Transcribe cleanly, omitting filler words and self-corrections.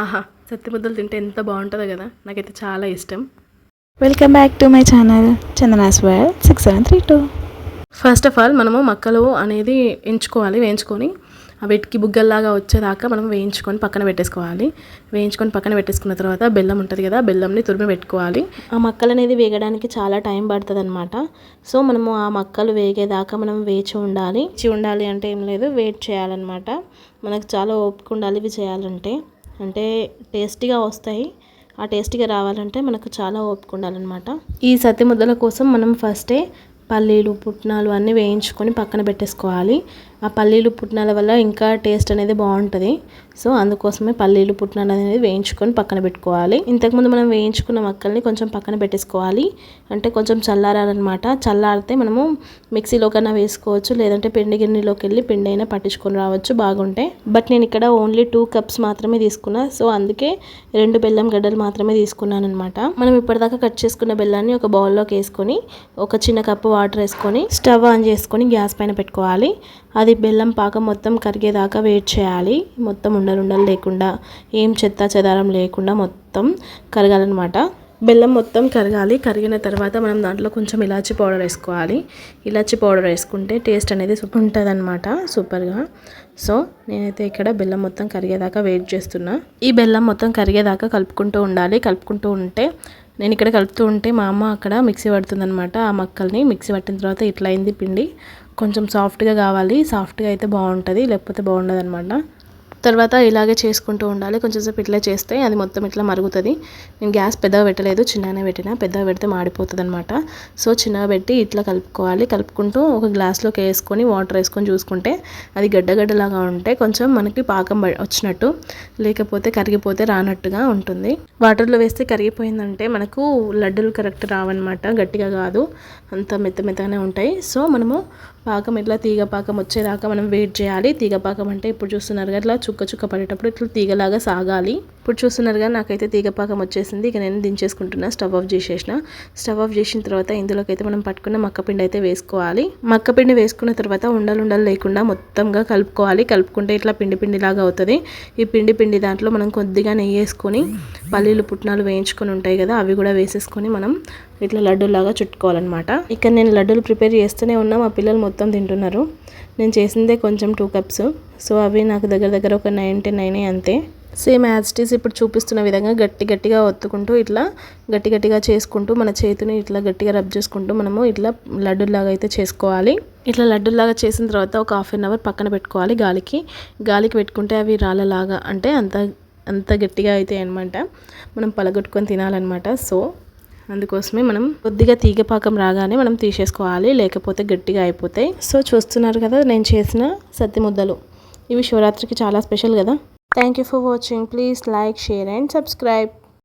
ఆహా! సత్తి ముద్దలు తింటే ఎంత బాగుంటుందో కదా, నాకైతే చాలా ఇష్టం. Welcome back to my channel Chandana's world 6732. First of all మనము మక్కలు అనేది వేయించుకొని వీటికి బుగ్గల్లాగా వచ్చేదాకా మనం వేయించుకొని పక్కన పెట్టేసుకున్న తర్వాత బెల్లం ఉంటుంది కదా, బెల్లంని తురిమి పెట్టుకోవాలి. ఆ మక్కలు అనేది వేగడానికి చాలా టైం పడుతుంది అనమాట. సో మనము ఆ మక్కలు వేగేదాకా మనం వేచి ఉండాలి అంటే ఏం లేదు, వెయిట్ చేయాలన్నమాట. మనకు చాలా ఓపిక ఉండాలి ఇవి చేయాలంటే, అంటే టేస్టీగా వస్తాయి. ఆ టేస్టీగా రావాలంటే మనకు చాలా ఓపిక ఉండాలన్నమాట. ఈ సత్తి ముద్దల కోసం మనం ఫస్టే పల్లీలు పుట్నాలు అన్నీ వేయించుకొని పక్కన పెట్టేసుకోవాలి. ఆ పల్లీలు పుట్నాల వల్ల ఇంకా టేస్ట్ అనేది బాగుంటుంది. సో అందుకోసమే పల్లీలు పుట్నాలు అనేది వేయించుకొని పక్కన పెట్టుకోవాలి. ఇంతకుముందు మనం వేయించుకున్న మక్కల్ని కొంచెం పక్కన పెట్టేసుకోవాలి, అంటే కొంచెం చల్లారాలన్నమాట. చల్లారితే మనము మిక్సీలో కన్నా వేసుకోవచ్చు, లేదంటే పిండి గిన్నెలోకి వెళ్ళి పిండి అయినా పట్టించుకొని రావచ్చు బాగుంటే. బట్ నేను ఇక్కడ ఓన్లీ 2 కప్స్ మాత్రమే తీసుకున్నా, సో అందుకే 2 బెల్లం గడ్డలు మాత్రమే తీసుకున్నాను అనమాట. మనం ఇప్పటిదాకా కట్ చేసుకున్న బెల్లాన్ని ఒక బౌల్లోకి వేసుకొని ఒక చిన్న కప్పు వాటర్ వేసుకొని స్టవ్ ఆన్ చేసుకొని గ్యాస్ పైన పెట్టుకోవాలి. అది బెల్లం పాకం మొత్తం కరిగేదాకా వెయిట్ చేయాలి. మొత్తం ఉండలు లేకుండా, ఏం చెత్త చెదారం లేకుండా మొత్తం కరగాలన్నమాట. బెల్లం మొత్తం కరిగిన తర్వాత మనం దాంట్లో కొంచెం ఇలాచీ పౌడర్ వేసుకోవాలి. ఇలాచీ పౌడర్ వేసుకుంటే టేస్ట్ అనేది ఉంటుంది అనమాట, సూపర్గా. సో నేనైతే ఇక్కడ బెల్లం మొత్తం కరిగేదాకా వెయిట్ చేస్తున్నా. ఈ బెల్లం మొత్తం కరిగేదాకా కలుపుకుంటూ ఉంటే నేను ఇక్కడ కలుపుతూ ఉంటే మా అమ్మ అక్కడ మిక్సీ పడుతుందనమాట. ఆ మక్కల్ని మిక్సీ పట్టిన తర్వాత ఇట్లా అయింది పిండి. కొంచెం సాఫ్ట్గా కావాలి, సాఫ్ట్గా అయితే బాగుంటుంది, లేకపోతే బాగుండదు అనమాట. తర్వాత ఇలాగే చేసుకుంటూ ఉండాలి. కొంచెం సేపు ఇట్లా చేస్తే అది మొత్తం ఇట్లా మరుగుతుంది. నేను గ్యాస్ పెద్దగా పెట్టలేదు, చిన్నగానే పెట్టినా. పెద్దగా పెడితే మాడిపోతుంది అనమాట. సో చిన్నగా పెట్టి ఇట్లా కలుపుకుంటూ ఒక గ్లాస్లోకి వేసుకొని వాటర్ వేసుకొని చూసుకుంటే అది గడ్డలాగా ఉంటే కొంచెం మనకి పాకం వచ్చినట్టు, లేకపోతే కరిగిపోతే రానట్టుగా ఉంటుంది. వాటర్లో వేస్తే కరిగిపోయిందంటే మనకు లడ్డూలు కరెక్ట్ రావన్నమాట, గట్టిగా కాదు, అంత మెత్తగానే ఉంటాయి. సో మనము పాకం ఇట్లా తీగ పాకం వచ్చేదాకా మనం వెయిట్ చేయాలి. తీగ పాకం అంటే ఇప్పుడు చూస్తున్నారు కదా, ఇట్లా చుక్క పడేటప్పుడు ఇట్లా తీగలాగా సాగాలి. ఇప్పుడు చూస్తున్నారు కదా, నాకైతే తీగ పాకం వచ్చేసింది. ఇక నేను దించేసుకుంటున్నా. స్టవ్ ఆఫ్ చేసిన తర్వాత ఇందులోకి అయితే మనం పట్టుకున్న మక్కపిండి అయితే వేసుకోవాలి. మక్కపిండి వేసుకున్న తర్వాత ఉండలు లేకుండా మొత్తంగా కలుపుకుంటే ఇట్లా పిండి లాగా అవుతుంది. ఈ పిండి దాంట్లో మనం కొద్దిగా నెయ్యి వేసుకొని పల్లీలు పుట్నాలు వేయించుకొని ఉంటాయి కదా, అవి కూడా వేసేసుకొని మనం ఇట్లా లడ్డూలాగా చుట్టుకోవాలన్నమాట. ఇక్కడ నేను లడ్డూలు ప్రిపేర్ చేస్తూనే ఉన్నా, మా పిల్లలు మొత్తం తింటున్నారు. నేను చేసిందే కొంచెం 2 కప్స్. సో అవి నాకు దగ్గర ఒక 99 అంతే. సేమ్ యాజ్ ఇట్ ఈస్ ఇప్పుడు చూపిస్తున్న విధంగా గట్టిగా ఒత్తుకుంటూ ఇట్లా గట్టిగా చేసుకుంటూ మన చేతిని ఇట్లా గట్టిగా రబ్ చేసుకుంటూ మనము ఇట్లా లడ్డూలాగా అయితే చేసుకోవాలి. ఇట్లా లడ్డూలాగా చేసిన తర్వాత ఒక 1/2 అవర్ పక్కన పెట్టుకోవాలి. గాలికి పెట్టుకుంటే అవి రాళ్ళలాగా, అంటే అంత గట్టిగా అయితే అనమాట, మనం పలగొట్టుకొని తినాలన్నమాట. సో అందుకోసమే మనం కొద్దిగా తీగ పాకం రాగానే మనం తీసేసుకోవాలి, లేకపోతే గట్టిగా అయిపోతాయి. సో చూస్తున్నారు కదా నేను చేసిన సత్తి ముద్దలు, ఇవి శివరాత్రికి చాలా స్పెషల్ కదా. Thank you for watching. Please like, share and subscribe.